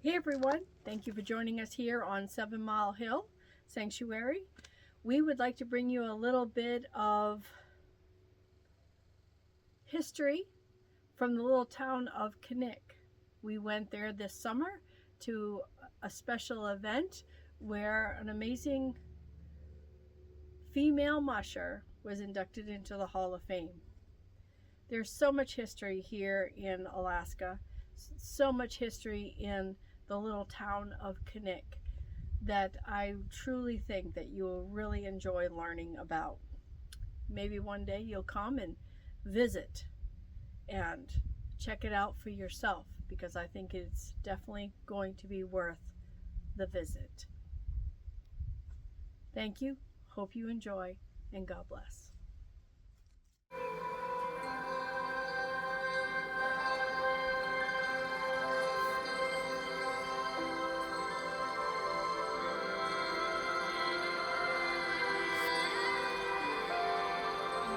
Hey everyone, thank you for joining us here on 7 Mile Hill Sanctuary. We would like to bring you a little bit of history from the little town of Knik. We went there this summer to a special event where an amazing female musher was inducted into the Hall of Fame. There's so much history here in Alaska, so much history in the little town of Knik that I truly think that you will really enjoy learning about. Maybe one day you'll come and visit and check it out for yourself, because I think it's definitely going to be worth the visit. Thank you, hope you enjoy, and God bless.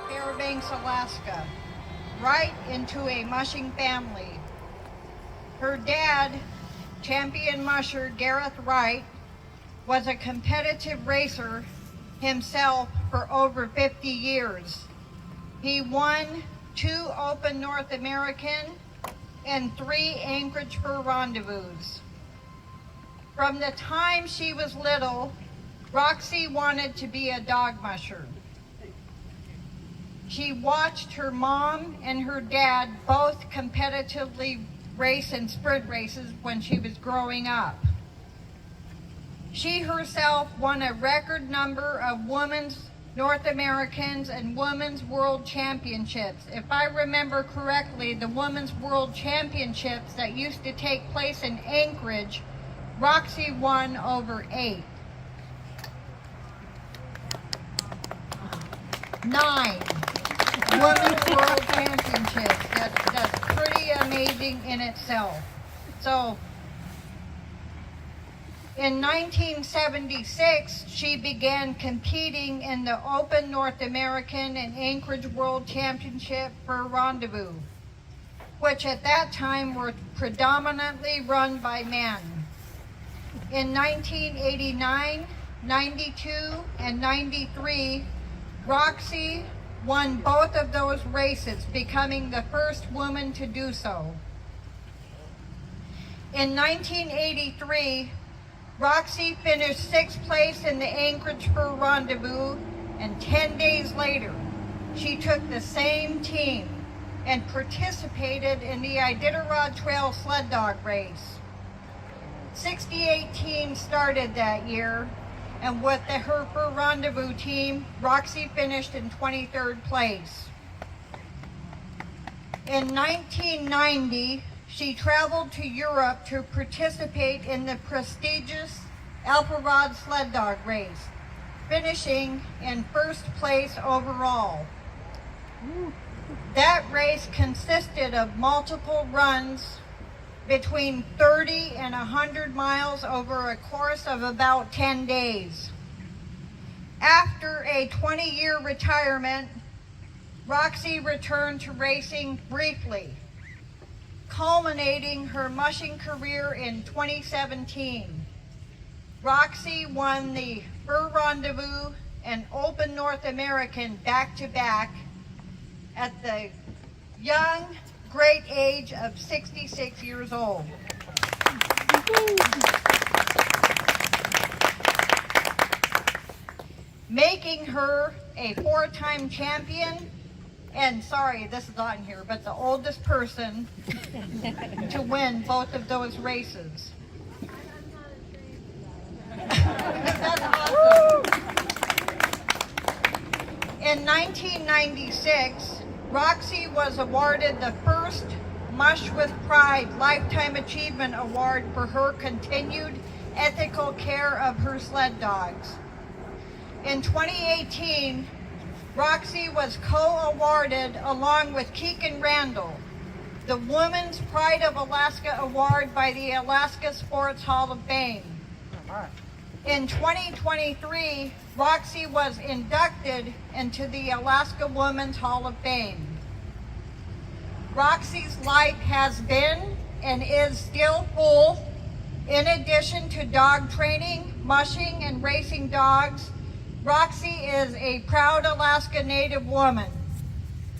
Fairbanks, Alaska, right into a mushing family. Her dad, champion musher Gareth Wright, was a competitive racer himself for over 50 years. He won 2 Open North American and 3 Anchorage Fur Rendezvous. From the time she was little, Roxy wanted to be a dog musher. She watched her mom and her dad both competitively race in sprint races when she was growing up. She herself won a record number of women's North Americans and women's world championships. If I remember correctly, the women's world championships that used to take place in Anchorage, Roxy won over 8. 9 women's world championships. That's pretty amazing in itself. So in 1976, she began competing in the Open North American and Anchorage World Championship for Rendezvous, which at that time were predominantly run by men. In 1989, 92, and 93, Roxy won both of those races, becoming the first woman to do so. In 1983, Roxy finished 6th place in the Anchorage Fur Rendezvous, and 10 days later, she took the same team and participated in the Iditarod Trail sled dog race. 68 teams started that year, and with her Fur Rendezvous team, Roxy finished in 23rd place. In 1990, she traveled to Europe to participate in the prestigious Alparod sled dog race, finishing in 1st place overall. That race consisted of multiple runs between 30 and 100 miles over a course of about 10 days. After a 20-year retirement, Roxy returned to racing briefly, culminating her mushing career in 2017. Roxy won the Fur Rendezvous and Open North American back-to-back at the young, great age of 66 years old. Making her a 4-time champion, and sorry, this is on here, but the oldest person to win both of those races. That's awesome. In 1996, Roxy was awarded the first Mush with Pride Lifetime Achievement Award for her continued ethical care of her sled dogs. In 2018, Roxy was co-awarded, along with Keegan Randall, the Women's Pride of Alaska Award by the Alaska Sports Hall of Fame. In 2023, Roxy was inducted into the Alaska Women's Hall of Fame. Roxy's life has been and is still full In addition to dog training, mushing, and racing dogs, Roxy is a proud Alaska Native woman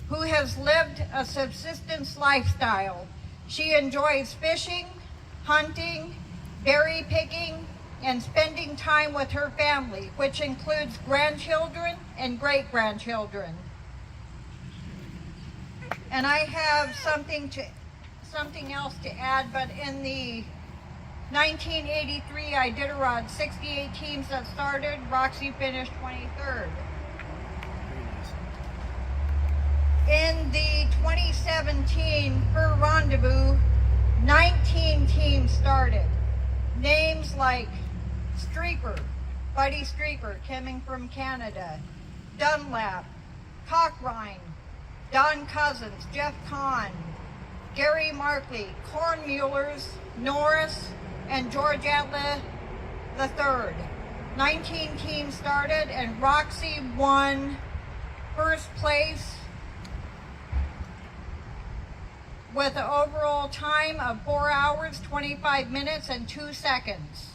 who has lived a subsistence lifestyle. She enjoys fishing, hunting, berry picking, and spending time with her family, which includes grandchildren and great-grandchildren. And I have something else to add, but in the 1983 Iditarod 68 teams that started, Roxy finished 23rd. In the 2017 Fur Rendezvous, 19 teams started. Names like Streeper, Buddy Streeper, coming from Canada, Dunlap, Cochrane, Don Cousins, Jeff Kahn, Gary Markley, Kornmullers, Norris, and George Atla III. 19 teams started, and Roxy won first place with an overall time of 4 hours, 25 minutes, and 2 seconds.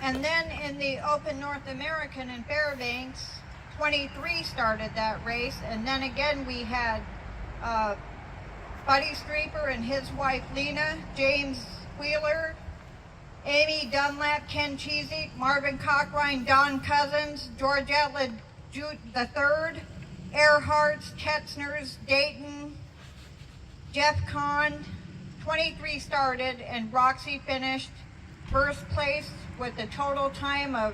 And then in the Open North American in Fairbanks, 23 started that race, and then again we had Buddy Streeper and his wife Lena, James Wheeler, Amy Dunlap, Ken Cheesick, Marvin Cochrane, Don Cousins, George Atla III, Earharts, Ketzner's, Dayton, Jeff Kahn. 23 started, and Roxy finished first place with a total time of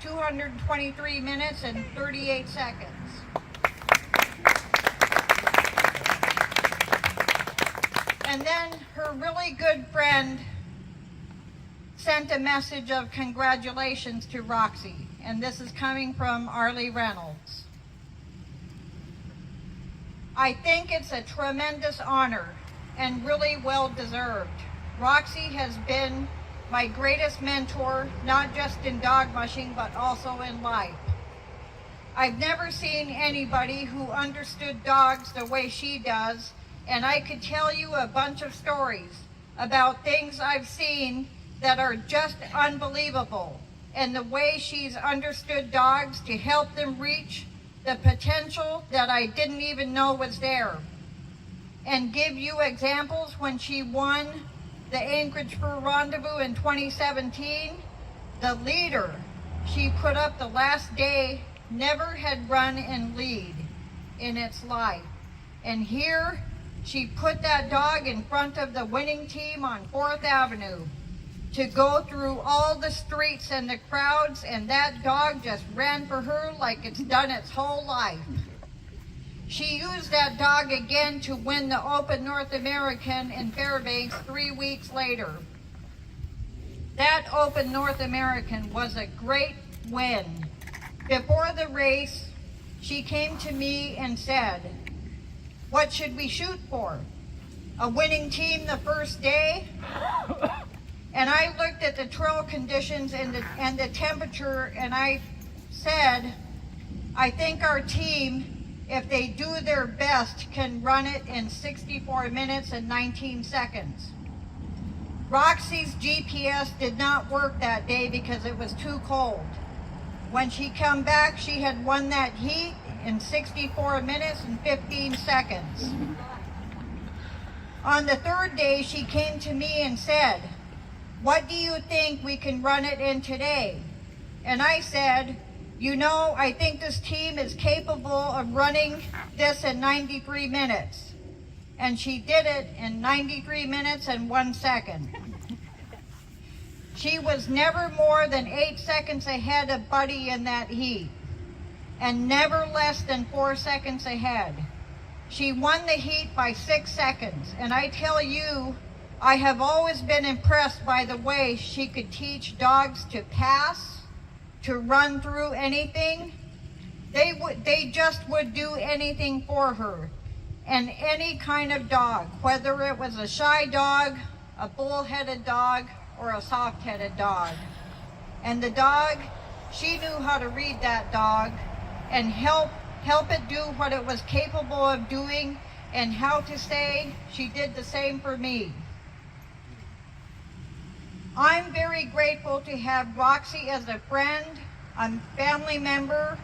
223 minutes and 38 seconds. And then her really good friend sent a message of congratulations to Roxy, and this is coming from Arlie Reynolds. I think it's a tremendous honor and really well deserved. Roxy has been my greatest mentor, not just in dog mushing, but also in life. I've never seen anybody who understood dogs the way she does, and I could tell you a bunch of stories about things I've seen that are just unbelievable, and the way she's understood dogs to help them reach the potential that I didn't even know was there. And give you examples. When she won the Anchorage Fur Rendezvous in 2017, the leader she put up the last day never had run in lead in its life. And here she put that dog in front of the winning team on 4th Avenue to go through all the streets and the crowds, and that dog just ran for her like it's done its whole life. She used that dog again to win the Open North American in Fairbanks 3 weeks later. That Open North American was a great win. Before the race, she came to me and said, "What should we shoot for? A winning team the first day?" And I looked at the trail conditions and the temperature, and I said, "I think our team, if they do their best, can run it in 64 minutes and 19 seconds. Roxy's GPS did not work that day because it was too cold. When she come back, she had won that heat in 64 minutes and 15 seconds. On the third day, she came to me and said, "What do you think we can run it in today?" And I said, "You know, I think this team is capable of running this in 93 minutes. And she did it in 93 minutes and 1 second. She was never more than 8 seconds ahead of Buddy in that heat, and never less than 4 seconds ahead. She won the heat by 6 seconds, and I tell you, I have always been impressed by the way she could teach dogs to pass, to run through anything. They just would do anything for her. And any kind of dog, whether it was a shy dog, a bull-headed dog, or a soft-headed dog. And the dog, she knew how to read that dog and help it do what it was capable of doing and how to say she did the same for me. I'm very grateful to have Roxy as a friend, a family member.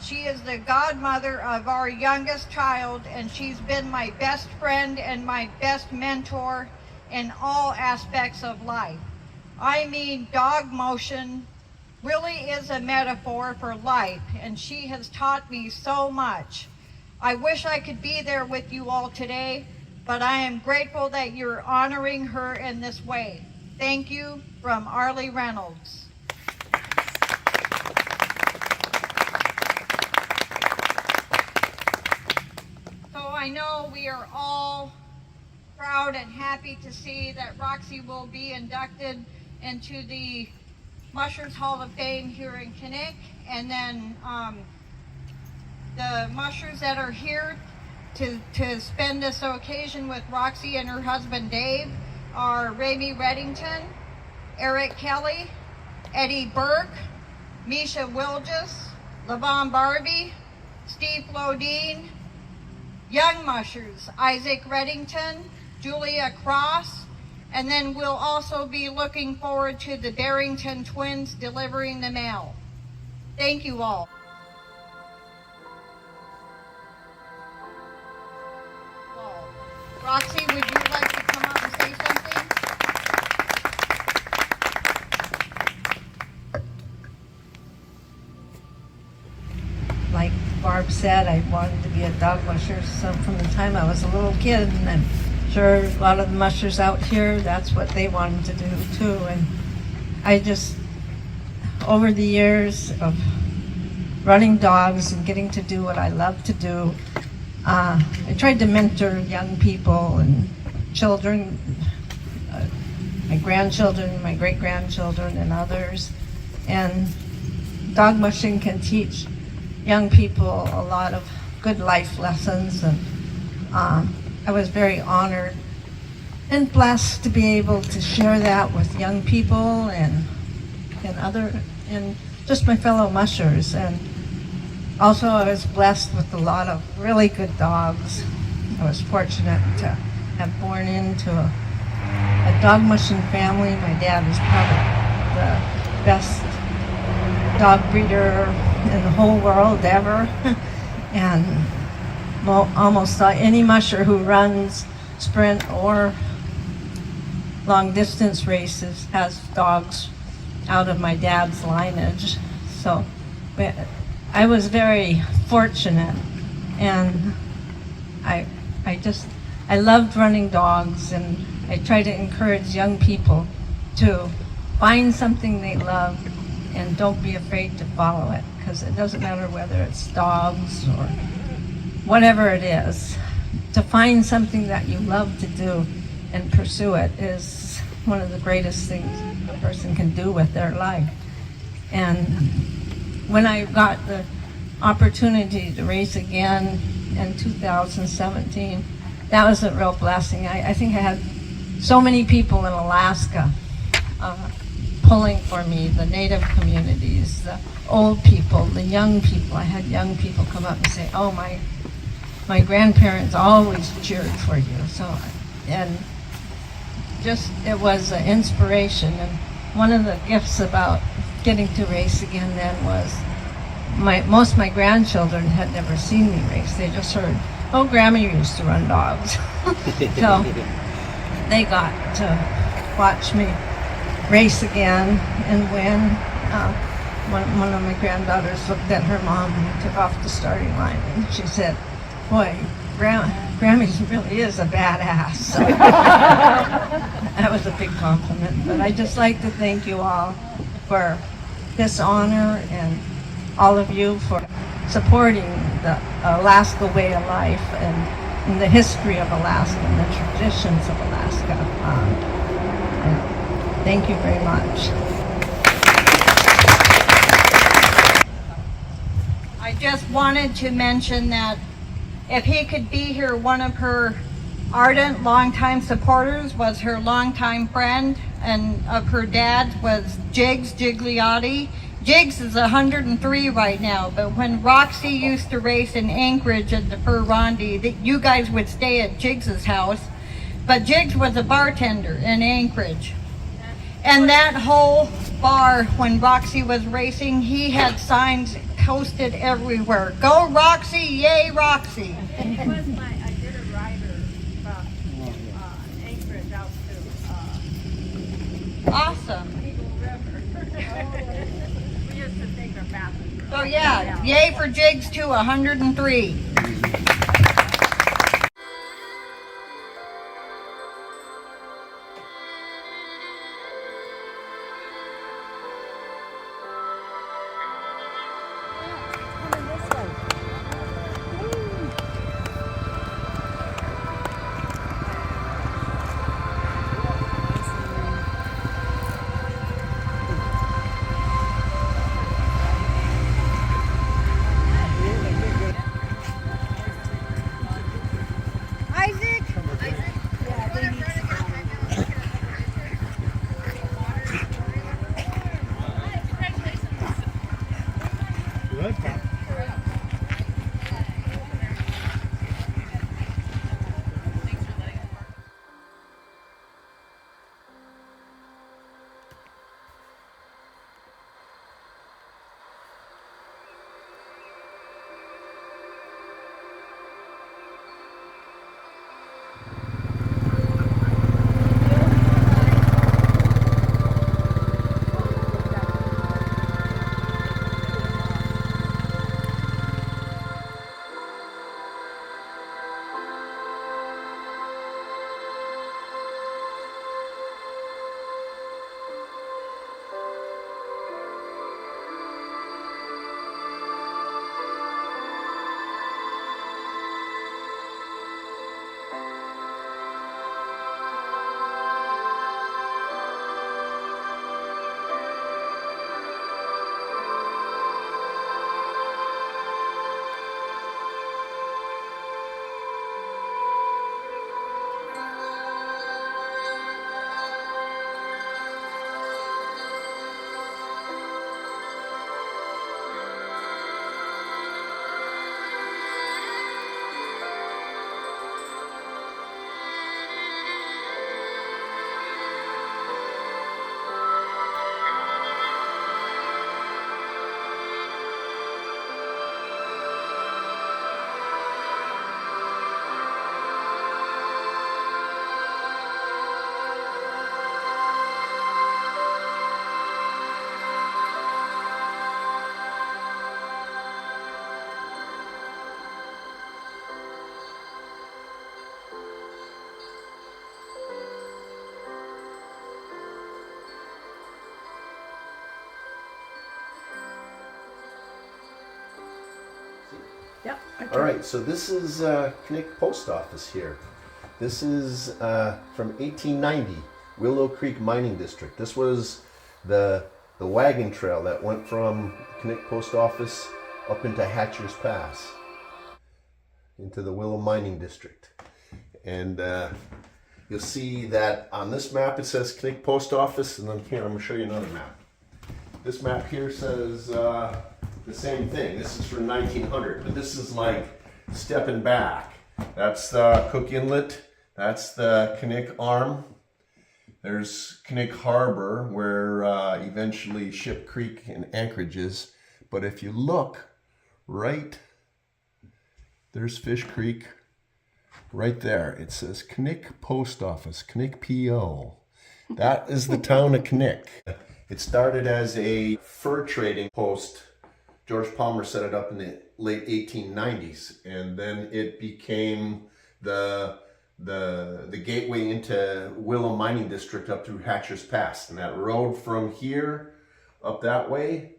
She is the godmother of our youngest child, and she's been my best friend and my best mentor in all aspects of life. I mean, dog motion really is a metaphor for life, and she has taught me so much. I wish I could be there with you all today, but I am grateful that you're honoring her in this way. Thank you, from Arlie Reynolds. So I know we are all proud and happy to see that Roxy will be inducted into the MUSHERS Hall of Fame here in Knik, and then the mushers that are here to spend this occasion with Roxy and her husband Dave are Ramey Reddington, Eric Kelly, Eddie Burke, Misha Wilgis, Levon Barbie, Steve Flodine, young mushers Isaac Reddington, Julia Cross, and then we'll also be looking forward to the Barrington twins delivering the mail. Thank you all. Roxy, would you like to come up and say something? Like Barb said, I wanted to be a dog musher from the time I was a little kid, and I'm sure a lot of the mushers out here, that's what they wanted to do too. And I just, over the years of running dogs and getting to do what I love to do, I tried to mentor young people and children, my grandchildren, my great-grandchildren, and others. And dog mushing can teach young people a lot of good life lessons. And I was very honored and blessed to be able to share that with young people and just my fellow mushers. And also, I was blessed with a lot of really good dogs. I was fortunate to have born into a dog mushing family. My dad was probably the best dog breeder in the whole world ever. And almost any musher who runs sprint or long distance races has dogs out of my dad's lineage. So I was very fortunate, and I loved running dogs, and I try to encourage young people to find something they love and don't be afraid to follow it, because it doesn't matter whether it's dogs or whatever it is. To find something that you love to do and pursue it is one of the greatest things a person can do with their life. And when I got the opportunity to race again in 2017, that was a real blessing. I think I had so many people in Alaska pulling for me, the native communities, the old people, the young people. I had young people come up and say, oh, my grandparents always cheered for you. So, and just, it was an inspiration. And one of the gifts about getting to race again then was most of my grandchildren had never seen me race. They just heard, oh, Grandma used to run dogs. So they got to watch me race again and win. One of my granddaughters looked at her mom and took off the starting line, and she said, boy, Grammy really is a badass. So that was a big compliment. But I'd just like to thank you all for this honor, and all of you for supporting the Alaska way of life and the history of Alaska and the traditions of Alaska. Thank you very much. I just wanted to mention that if he could be here, one of her ardent, longtime supporters was her longtime friend, and of her dad was Jigs Gigliotti. Jigs is 103 right now, but when Roxy used to race in Anchorage at the Ferrandi, you guys would stay at Jigs's house, but Jigs was a bartender in Anchorage. And that whole bar, when Roxy was racing, he had signs posted everywhere. Go Roxy, yay Roxy. And he was I did a rider from Anchorage out to Awesome. Eagle River. We used to take our bathroom. So yeah, yay for Jigs too, 103. Yep. All right, so this is Knik Post Office here. This is from 1890, Willow Creek Mining District. This was the wagon trail that went from Knik Post Office up into Hatcher's Pass, into the Willow Mining District. And you'll see that on this map it says Knik Post Office, and then here I'm going to show you another map. This map here says the same thing. This is from 1900, but this is like stepping back. That's the Cook Inlet. That's the Knik Arm. There's Knik Harbor, where eventually Ship Creek and Anchorage is. But if you look right, there's Fish Creek. Right there, it says Knik Post Office, Knik PO. That is the town of Knik. It started as a fur trading post. George Palmer set it up in the late 1890s, and then it became the gateway into Willow Mining District up through Hatcher's Pass. And that road from here up that way,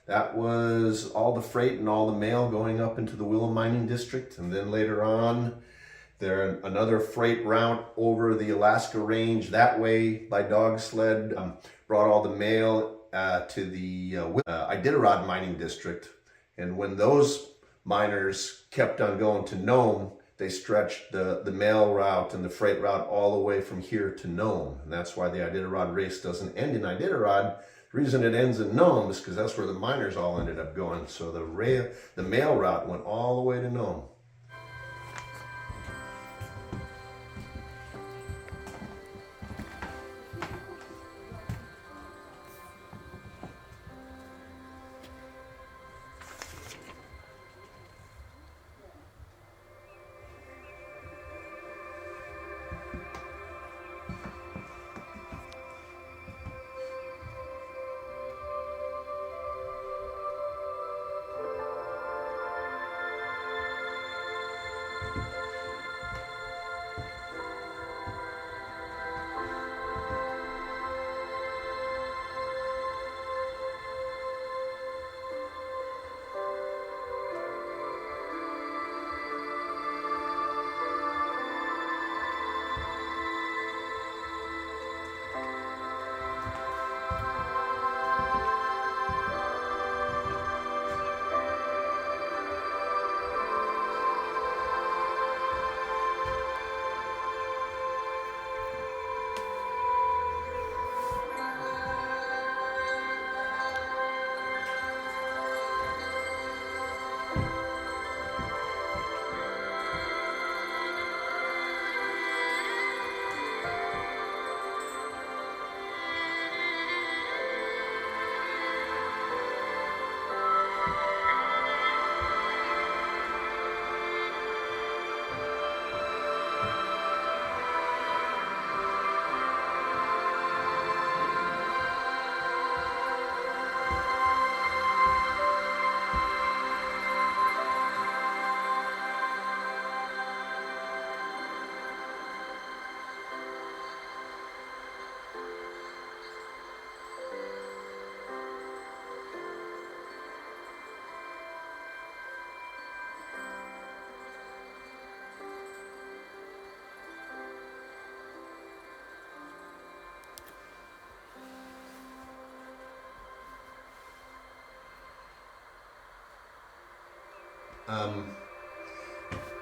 that was all the freight and all the mail going up into the Willow Mining District. And then later on, there another freight route over the Alaska Range that way by dog sled, brought all the mail to the Iditarod Mining District. And when those miners kept on going to Nome, they stretched the mail route and the freight route all the way from here to Nome. And that's why the Iditarod race doesn't end in Iditarod. The The reason it ends in Nome is because that's where the miners all ended up going. So the mail route went all the way to Nome.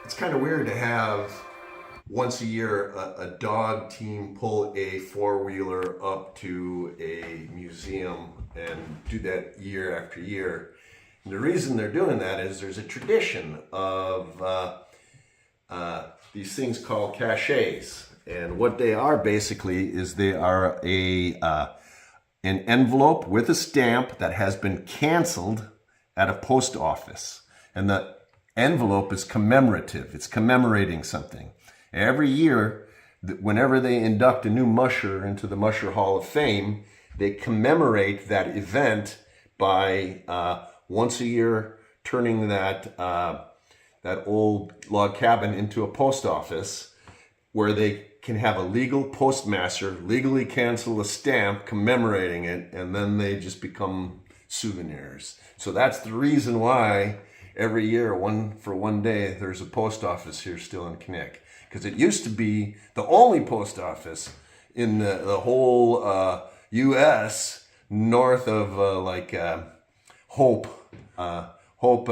It's kind of weird to have once a year a dog team pull a four-wheeler up to a museum and do that year after year. And the reason they're doing that is there's a tradition of these things called cachets. And what they are basically is they are an envelope with a stamp that has been canceled at a post office. And the envelope is commemorative. It's commemorating something. Every year, whenever they induct a new musher into the Musher Hall of Fame, they commemorate that event by once a year turning that old log cabin into a post office where they can have a legal postmaster legally cancel a stamp commemorating it, and then they just become souvenirs. So that's the reason why every year, for one day, there's a post office here still in Knik. Because it used to be the only post office in the whole U.S. north of Hope. Hope,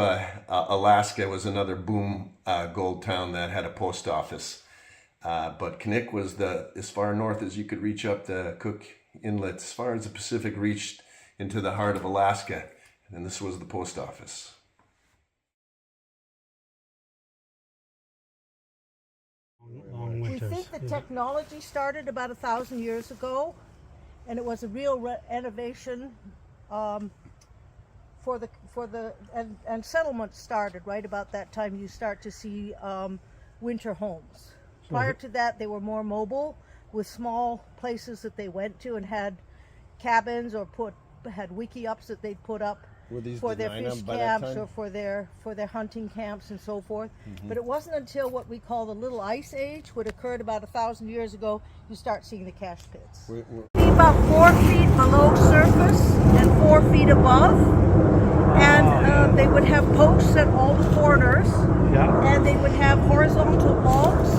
Alaska was another boom gold town that had a post office. But Knik was as far north as you could reach up the Cook Inlet, as far as the Pacific reached into the heart of Alaska. And this was the post office. Long We winters. think the technology started about 1,000 years ago, and it was a real innovation for the and settlements started right about that time. You start to see winter homes. Prior to that, they were more mobile with small places that they went to and had cabins or had wiki-ups that they'd put up for their fish camps or for their hunting camps and so forth. But it wasn't until what we call the Little Ice Age, what occurred about 1,000 years ago, you start seeing the cache pits. Be about 4 feet below surface and 4 feet above, and they would have posts at all the corners, and they would have horizontal logs.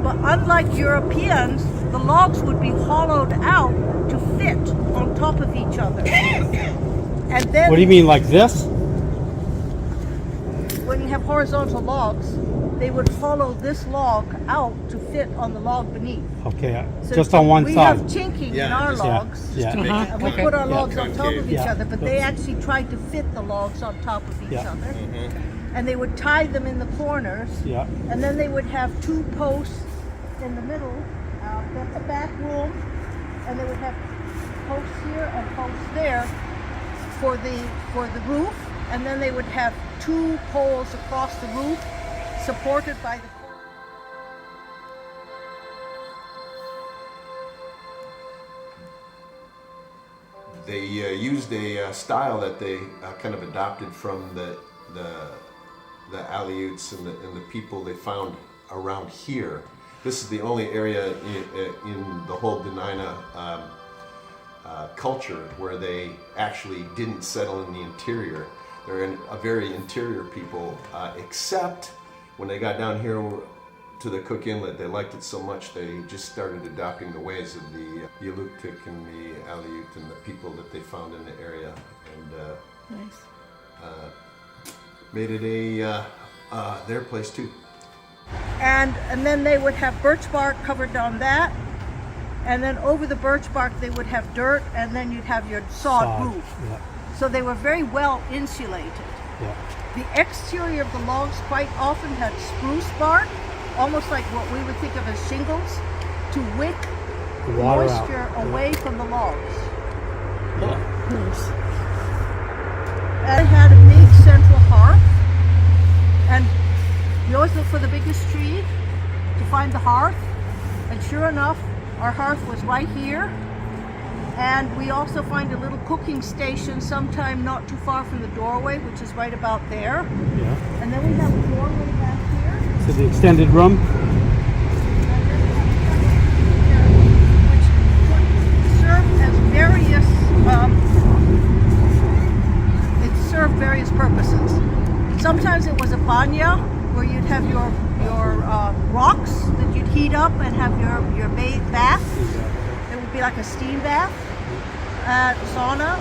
But unlike Europeans, the logs would be hollowed out to fit on top of each other. And then, What do you mean, like this? when you have horizontal logs, they would hollow this log out to fit on the log beneath. Okay, So just on one we side. have chinking in Yeah, our just- logs. Yeah. And we put our logs on top of each Yeah. other, but they actually tried to fit the logs on top of each Yeah. other. And they would tie them in the corners. Yeah. And then they would have two posts in the middle. That's a back room. And they would have posts here and posts there for the roof. And then they would have two poles across the roof supported by the They used a style that they kind of adopted from the Aleuts and the people they found around here. This is the only area in the whole Dena'ina culture where they actually didn't settle in the interior. They're a very interior people, except when they got down here to the Cook Inlet, they liked it so much they just started adopting the ways of the Inuktitut and the Aleut and the people that they found in the area, and made it their place too. and then they would have birch bark covered on that, and then over the birch bark they would have dirt, and then you'd have your sod roof. Yeah. So they were very well insulated. Yeah. The exterior of the logs quite often had spruce bark, almost like what we would think of as shingles, to wick The the water moisture out. away from the logs. Nice. And it had a big central hearth, and you always look for the biggest tree to find the hearth, and sure enough, our hearth was right here. And we also find a little cooking station sometime not too far from the doorway, which is right about there. Yeah. And then we have a doorway back here. So the extended room. Which could serve as various, it served various purposes. Sometimes it was a banya, where you'd have your rocks that you'd heat up and have your bath. It would be like a steam bath, sauna,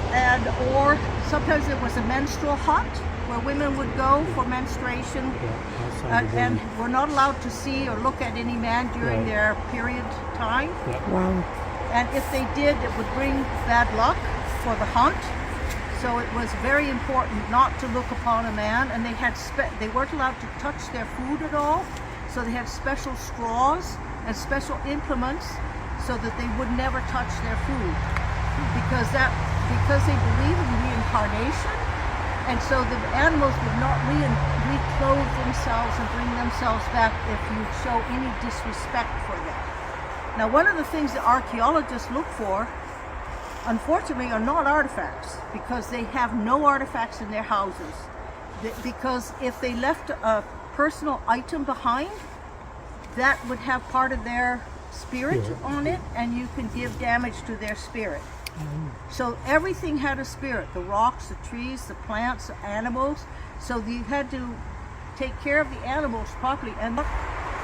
or sometimes it was a menstrual hut where women would go for menstruation. And were not allowed to see or look at any man during their period time. Wow. And if they did, it would bring bad luck for the hunt. So it was very important not to look upon a man, and they weren't allowed to touch their food at all. So they had special straws and special implements so that they would never touch their food, because they believe in reincarnation. And so the animals would not reclothe themselves and bring themselves back if you show any disrespect for them. Now, one of the things that archaeologists look for, unfortunately, are not artifacts, because they have no artifacts in their houses. Because if they left a personal item behind, that would have part of their spirit on it, and you can give damage to their spirit. So everything had a spirit, the rocks, the trees, the plants, the animals. So you had to take care of the animals properly, and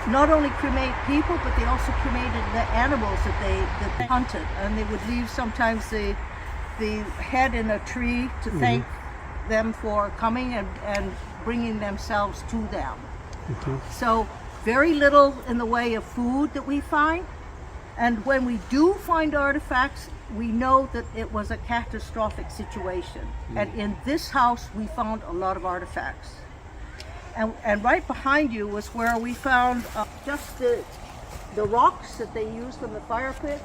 not only cremate people, but they also cremated the animals that they hunted, and they would leave sometimes the head in a tree to thank them for coming and bringing themselves to them. So very little in the way of food that we find, and when we do find artifacts, we know that it was a catastrophic situation. And in this house, we found a lot of artifacts. And right behind you was where we found just the rocks that they used from the fire pit,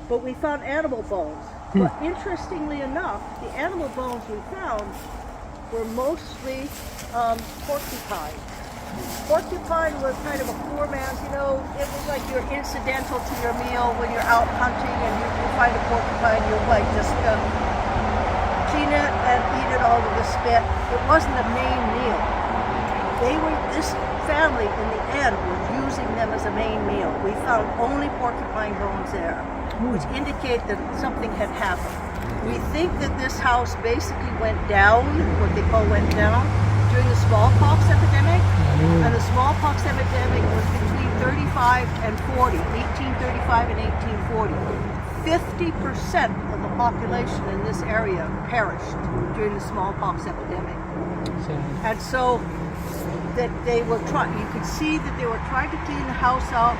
but we found animal bones. But interestingly enough, the animal bones we found were mostly porcupine. Porcupine was kind of a poor man's, it was like you're incidental to your meal when you're out hunting and you find a porcupine, you might just clean it and eat it all with a spit. It wasn't the main meal. This family in the end was using them as a main meal. We found only porcupine bones there, which indicate that something had happened. We think that this house basically went down, what they call went down, during the smallpox epidemic. And the smallpox epidemic was between 35 and 40, 1835 and 1840. 50% of the population in this area perished during the smallpox epidemic. And so that they were trying, you could see that they were trying to clean the house out.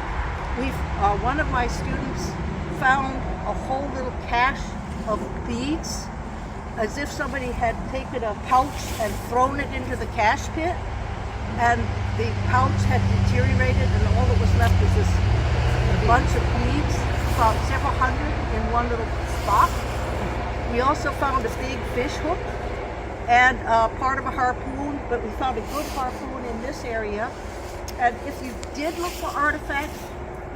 One of my students found a whole little cache of beads, as if somebody had taken a pouch and thrown it into the cache pit, and the pouch had deteriorated, and all that was left was this bunch of beads, about several hundred in one little spot. We also found a big fish hook and part of a harpoon, but we found a good harpoon in this area. And if you did look for artifacts,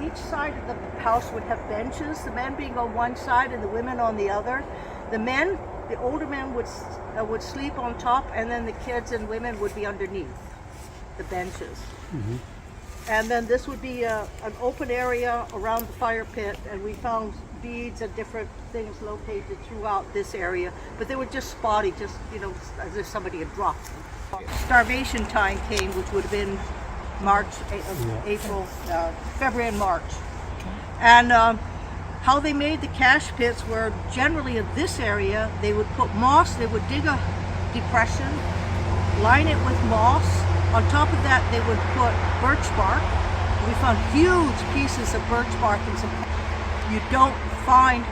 each side of the house would have benches, the men being on one side and the women on the other. The older men would sleep on top, and then the kids and women would be underneath the benches. Mm-hmm. And then this would be an open area around the fire pit, and we found beads and different things located throughout this area, but they were just spotty, just, you know, as if somebody had dropped them. Starvation time came, which would have been March, April, February and March. And how they made the cache pits were generally in this area, they would put moss, they would dig a depression, line it with moss. On top of that, they would put birch bark. We found huge pieces of birch bark in some. You don't find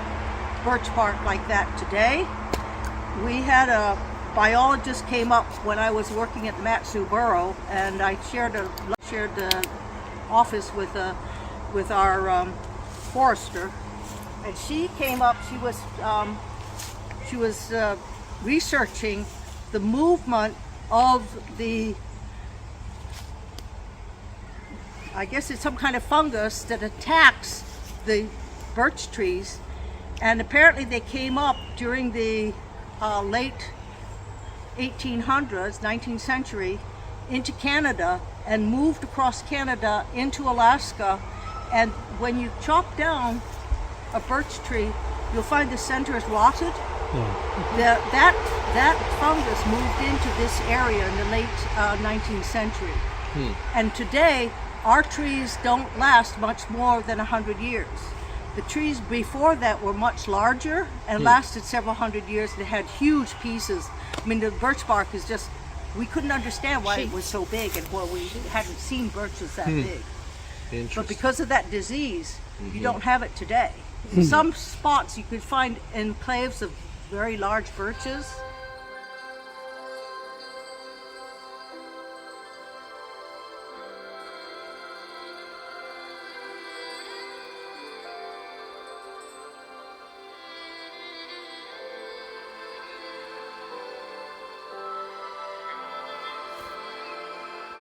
birch bark like that today. We had a biologist came up when I was working at the Matsu Borough, and I shared the office with our forester, and she came up. She was researching the movement of the, I guess it's some kind of fungus that attacks the birch trees, and apparently they came up during the late 1800s, 19th century, into Canada and moved across Canada into Alaska. And when you chop down a birch tree, you'll find the center is rotted. Yeah. That fungus moved into this area in the late 19th century. And today, our trees don't last much more than 100 years. The trees before that were much larger and lasted several hundred years. They had huge pieces. I mean, the birch bark is just, we couldn't understand why it was so big, and where we hadn't seen birches that big. But because of that disease, you don't have it today. In some spots you could find enclaves of very large birches,